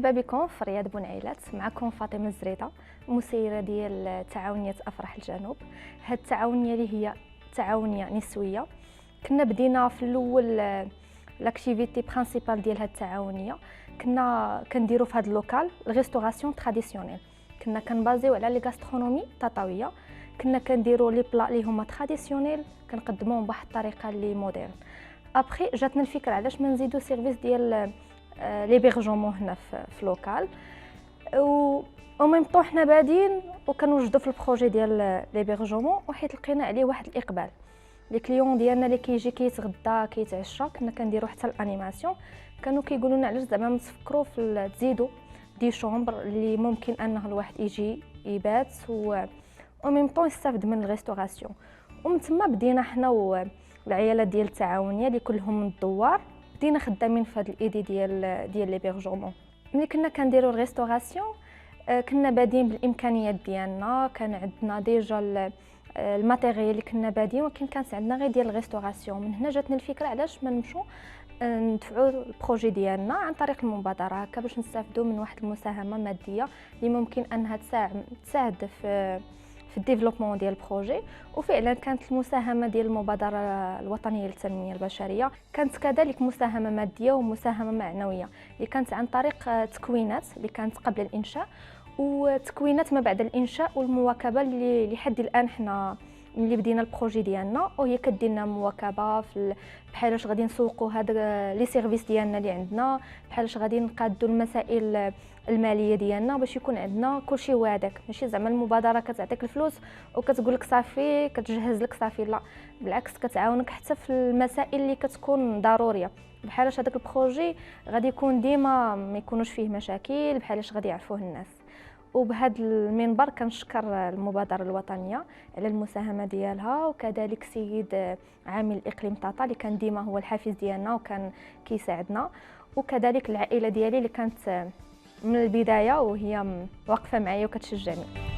مرحبا بكم في رياض بونعيلات. معكم فاطمه الزريده، مسيره ديال تعاونيه افراح الجنوب. هاد التعاونيه اللي هي تعاونيه نسويه، كنا بدينا في الاول لاكتيفيتي برينسيبال ديال هاد التعاونيه. كنا كنديروا في هاد اللوكال الريستوراسيون تراديسيونيل، كنا كنبازيو على لي غاسترونومي تطاويه. كنا كنديروا لي بلا اللي هما تراديسيونيل كنقدموهم بواحد الطريقه اللي موديرن. ابخي جاتنا الفكره علاش ما نزيدو سيرفيس ديال ليبيرجومون هنا في لوكال، و ميم طون حنا بادين وكنوجدوا في البروجي ديال ليبيرجومون، وحيت لقينا عليه واحد الاقبال. لي كليون ديالنا اللي كيجي كيتغدى كيتعشى كنا كنديروا حتى الانيماسيون، كانوا كيقولوا لنا علاش زعما نتفكروا في تزيدوا دي شومبر اللي ممكن انه الواحد يجي يبات و ميم طون يستافد من الريستوراسيون. ومن تما بدينا حنا والعيالات ديال التعاونيه اللي كلهم من الدوار، بدينا خدامين في هذا الايدي ديال ليبيرجومون. ملي كنا كنديروا الريستوراسيون كنا بادين بالامكانيات ديالنا، كان عندنا ديجا الماتيريال اللي كنا بادين، ولكن كانت عندنا غير ديال الريستوراسيون. من هنا جاتنا الفكره علاش ما نمشوا ندفعوا البروجي ديالنا عن طريق المبادره هكا، باش نستافدوا من واحد المساهمه ماديه اللي ممكن انها تساعد في الديفلوبمون ديال البروجي. وفعلا كانت المساهمه ديال المبادره الوطنيه للتنميه البشريه، كانت كذلك مساهمه ماديه ومساهمه معنويه اللي كانت عن طريق تكوينات اللي كانت قبل الانشاء وتكوينات ما بعد الانشاء، والمواكبه اللي لحد الان حنا ملي بدينا البروجي ديالنا وهي كدير لنا مواكبه في بحال واش غادي نسوقوا هاد لي سيرفيس ديالنا اللي عندنا، بحال واش غادي نقادوا المسائل الماليه ديالنا باش يكون عندنا كلشي واعدك. ماشي زعما المبادره كتعطيك الفلوس وكتقول لك صافي كتجهز لك صافي، لا بالعكس كتعاونك حتى في المسائل اللي كتكون ضروريه، بحال واش هذاك البروجي غادي يكون ديما ما يكونوش فيه مشاكل، بحال واش غادي يعرفوه الناس. وبهذا المنبر كنشكر المبادره الوطنيه على المساهمه ديالها، وكذلك سيد عامل الاقليم طاطا اللي كان ديما هو الحافز ديالنا وكان كيساعدنا، وكذلك العائله ديالي اللي كانت من البدايه وهي واقفه معايا وكتشجعني.